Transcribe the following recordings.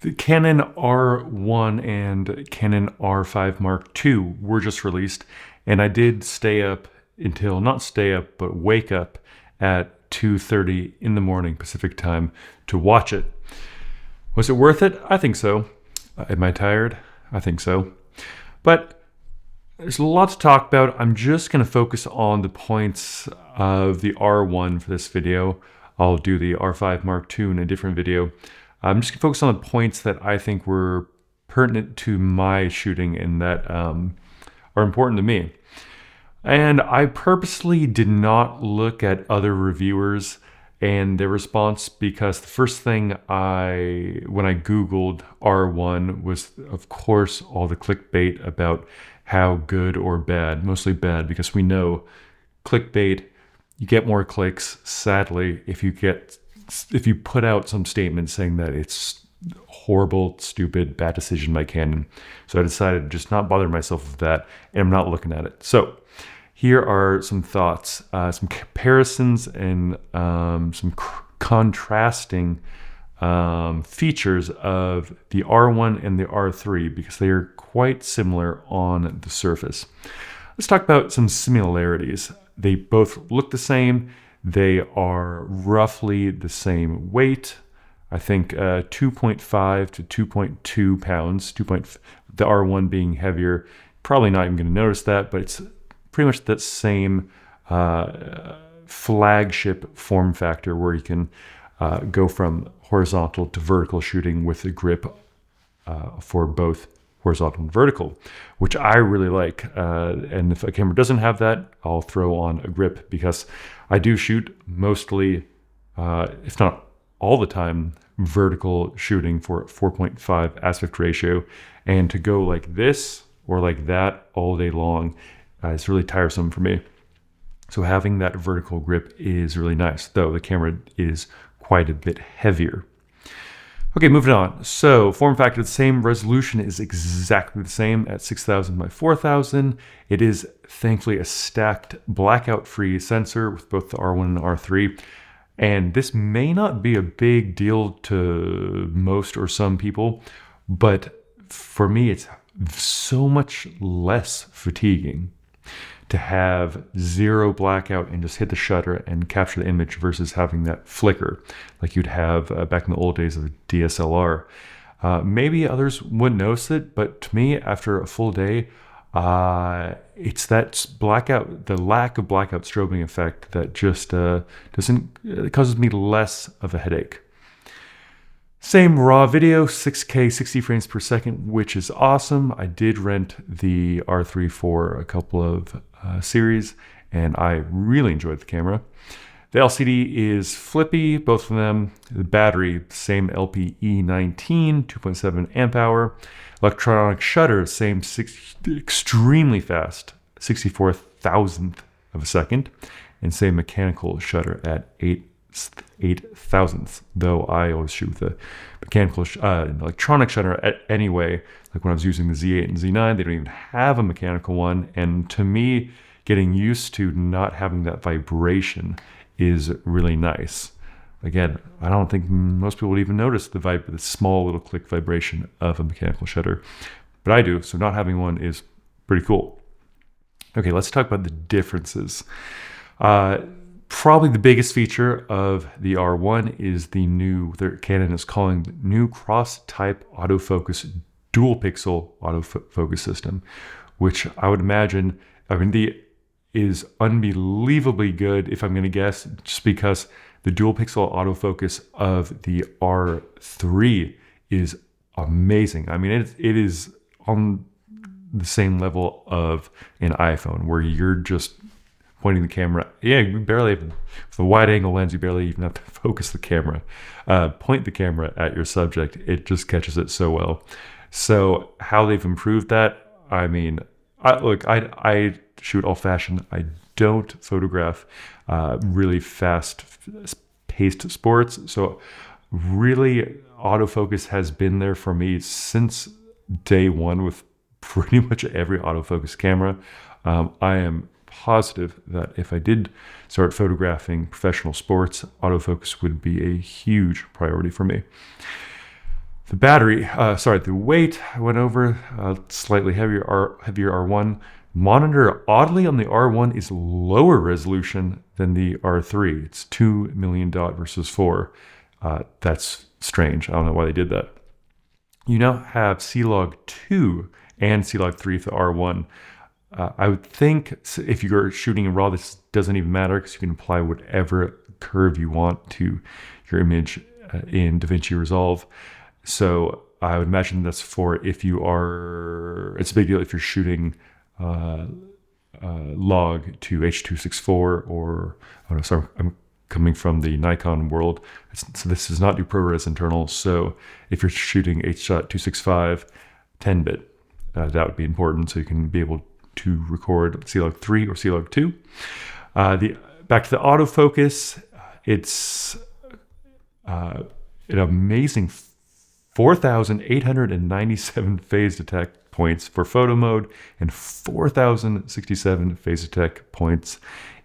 The Canon R1 and Canon R5 Mark II were just released, and I did stay up until, not stay up, but wake up at 2:30 in the morning Pacific time to watch it. Was it worth it? I think so. Am I tired? I think so. But there's a lot to talk about. I'm just going to focus on the points of the R1 for this video. I'll do the R5 Mark II in a different video. I'm just going to focus on the points that I think were pertinent to my shooting and that are important to me. And I purposely did not look at other reviewers and their response, because the first thing when I Googled R1 was, of course, all the clickbait about how good or bad, mostly bad, because we know clickbait, you get more clicks, sadly, if you put out some statement saying that it's horrible, stupid, bad decision by Canon. So I decided to just not bother myself with that, and I'm not looking at it. So here are some thoughts, some comparisons, and some contrasting features of the R1 and the R3, because they are quite similar on the surface. Let's talk about some similarities. They both look the same. They are roughly the same weight. I think 2.5 to 2.2 pounds, the R1 being heavier. Probably not even going to notice that, but it's pretty much that same flagship form factor where you can go from horizontal to vertical shooting with a grip for both horizontal and vertical, which I really like. And if a camera doesn't have that, I'll throw on a grip, because I do shoot mostly, if not all the time, vertical shooting for 4.5 aspect ratio. And to go like this or like that all day long, it's really tiresome for me. So having that vertical grip is really nice, though the camera is quite a bit heavier. Okay, moving on. So form factor, the same. Resolution is exactly the same at 6000 by 4000. It is thankfully a stacked blackout-free sensor with both the R1 and the R3. And this may not be a big deal to most or some people, but for me, it's so much less fatiguing to have zero blackout and just hit the shutter and capture the image versus having that flicker like you'd have back in the old days of a DSLR. Maybe others wouldn't notice it, but to me, after a full day, it's that blackout, the lack of blackout strobing effect that just it causes me less of a headache. Same raw video, 6K, 60 frames per second, which is awesome. I did rent the R3 for a couple of series, and I really enjoyed the camera. The LCD is flippy, both of them. The battery, same LPE19, 2.7 amp hour. Electronic shutter, same extremely fast, 64 thousandth of a second, and same mechanical shutter at 8 thousandths, though I always shoot with a mechanical electronic shutter anyway. Like when I was using the Z8 and Z9, they don't even have a mechanical one, and to me, getting used to not having that vibration is really nice. Again, I don't think most people would even notice the small little click vibration of a mechanical shutter, but I do, so not having one is pretty cool. Okay, let's talk about the differences. Probably the biggest feature of the R1 is the new, Canon is calling the new cross-type autofocus dual pixel autofocus system, which I would imagine, is unbelievably good, if I'm going to guess, just because the dual pixel autofocus of the R3 is amazing. I mean, it is on the same level of an iPhone, where you're just pointing the camera. Yeah, you barely even, with a wide angle lens, you barely even have to focus the camera. Point the camera at your subject. It just catches it so well. So how they've improved that, I mean, I shoot old-fashioned. I don't photograph really fast-paced sports. So really, autofocus has been there for me since day one with pretty much every autofocus camera. I am positive that if I did start photographing professional sports, autofocus would be a huge priority for me. The battery, the weight I went over, slightly heavier R1. Monitor, oddly, on the R1 is lower resolution than the R3. It's 2 million dot versus 4. That's strange. I don't know why they did that. You now have C-Log 2 and C-Log 3 for the R1. I would think if you're shooting in RAW, this doesn't even matter because you can apply whatever curve you want to your image in DaVinci Resolve. So I would imagine that's for if you are, it's a big deal if you're shooting log to H.264 or, oh no, sorry, I'm coming from the Nikon world. So this does not do ProRes internal. So if you're shooting H.265 10-bit, that would be important. So you can be able to record C-Log 3 or C-Log 2. Back to the autofocus, it's an amazing 4,897 phase detect points for photo mode and 4,067 phase detect points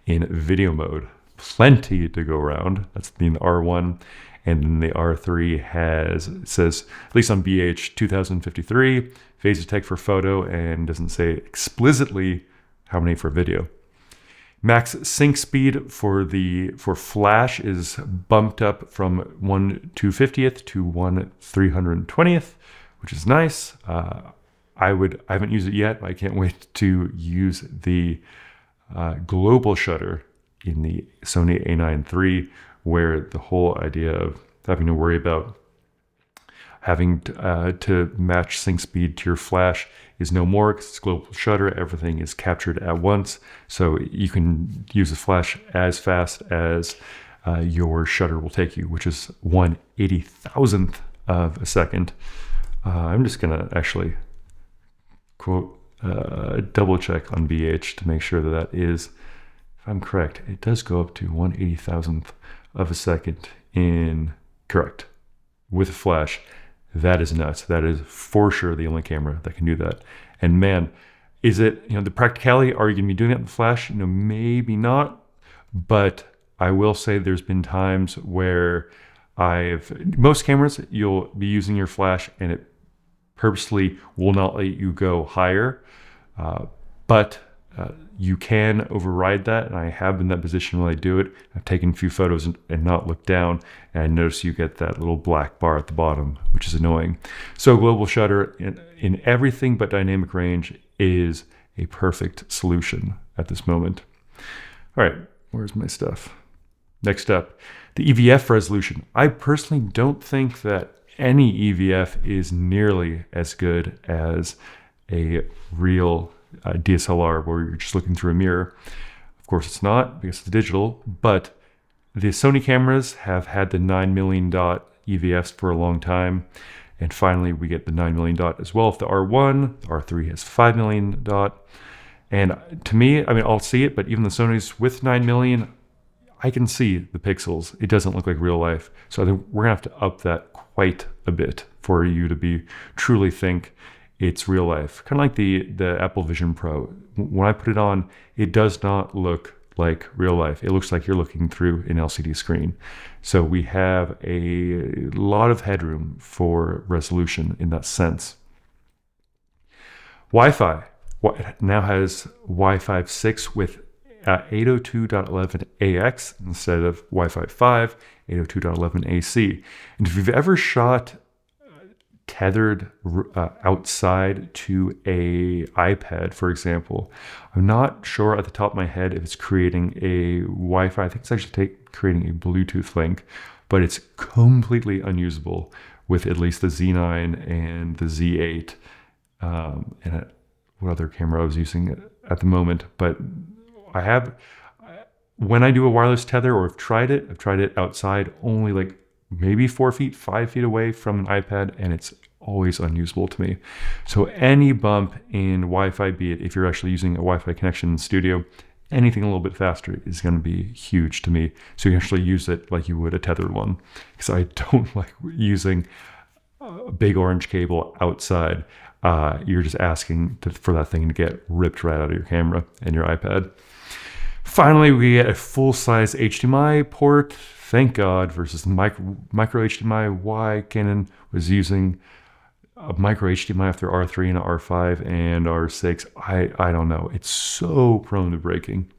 in video mode. Plenty to go around. That's the R1. And then the R3 it says, at least on BH, 2053 phase detect for photo, and doesn't say explicitly how many for video. Max sync speed for flash is bumped up from 1/250th to 1/320th, which is nice. I haven't used it yet, but I can't wait to use the global shutter in the Sony A9 III, where the whole idea of having to worry about having to match sync speed to your flash is no more because it's global shutter. Everything is captured at once. So you can use the flash as fast as your shutter will take you, which is 1/80,000th of a second. I'm just going to actually quote double check on BH to make sure that is, if I'm correct, it does go up to 1/80,000th of a second in correct with a flash. That is nuts. That is for sure the only camera that can do that. And man, is it, the practicality, are you going to be doing that in the flash? Maybe not, but I will say there's been times where most cameras, you'll be using your flash and it purposely will not let you go higher, but you can override that, and I have been in that position when I do it. I've taken a few photos and not looked down, and I notice you get that little black bar at the bottom, which is annoying. So global shutter in everything but dynamic range is a perfect solution at this moment. All right, where's my stuff? Next up, the EVF resolution. I personally don't think that any EVF is nearly as good as a real DSLR where you're just looking through a mirror. Of course it's not because it's digital, but the Sony cameras have had the 9 million dot EVFs for a long time, and finally we get the 9 million dot as well. If the R1, the R3 has 5 million dot, and to me, I'll see it, but even the Sonys with 9 million, I can see the pixels. It doesn't look like real life. So I think we're gonna have to up that quite a bit for you to truly think it's real life. Kind of like the Apple Vision Pro. When I put it on, it does not look like real life. It looks like you're looking through an LCD screen. So we have a lot of headroom for resolution in that sense. Wi-Fi now has Wi-Fi 6 with 802.11ax instead of Wi-Fi 5, 802.11ac. And if you've ever shot tethered outside to a iPad, for example, I'm not sure at the top of my head if it's creating a Wi-Fi. I think it's actually creating a Bluetooth link, but it's completely unusable with at least the Z9 and the Z8 and what other camera I was using at the moment. But when I do a wireless tether, or I've tried it outside only like maybe 4 feet, 5 feet away from an iPad, and it's always unusable to me. So any bump in Wi-Fi, be it if you're actually using a Wi-Fi connection in the studio, anything a little bit faster is going to be huge to me. So you can actually use it like you would a tethered one, because I don't like using a big orange cable outside. You're just asking for that thing to get ripped right out of your camera and your iPad. Finally, we get a full-size HDMI port, thank God, versus micro HDMI. Why Canon was using a micro HDMI with their R3 and R5 and R6, I don't know. It's so prone to breaking.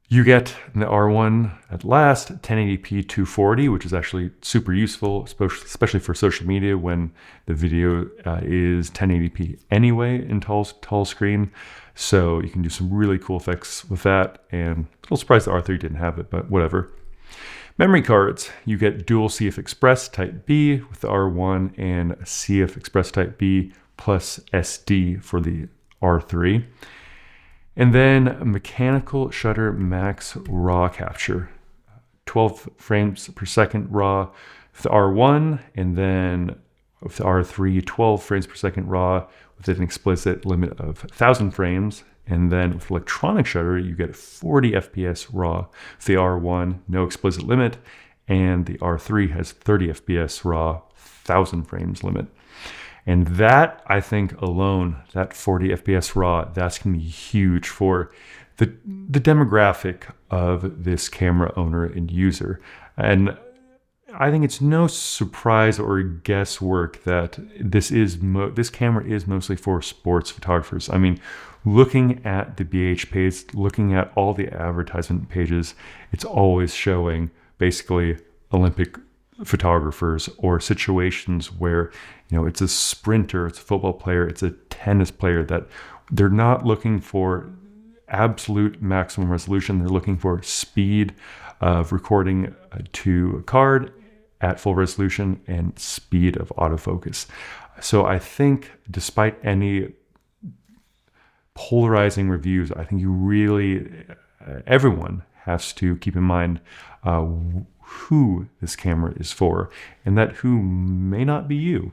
You get the R1 at last, 1080p 240, which is actually super useful, especially for social media when the video is 1080p anyway in tall screen. So you can do some really cool effects with that. And a little surprised the R3 didn't have it, but whatever. Memory cards, you get dual CF Express Type B with the R1 and CF Express Type B plus SD for the R3. And then mechanical shutter max raw capture, 12 frames per second raw with the R1, and then with the R3, 12 frames per second raw with an explicit limit of 1,000 frames. And then with electronic shutter, you get 40 FPS raw with the R1, no explicit limit, and the R3 has 30 FPS raw, 1,000 frames limit. And that, I think alone, that 40 FPS raw, that's going to be huge for the demographic of this camera owner and user. And I think it's no surprise or guesswork that this camera is mostly for sports photographers. I mean, looking at the BH page, looking at all the advertisement pages, it's always showing basically Olympic photographers or situations where, you know, it's a sprinter, it's a football player, it's a tennis player, that they're not looking for absolute maximum resolution. They're looking for speed of recording to a card at full resolution and speed of autofocus. So I think despite any polarizing reviews, I think you really, everyone has to keep in mind who this camera is for, and that who may not be you.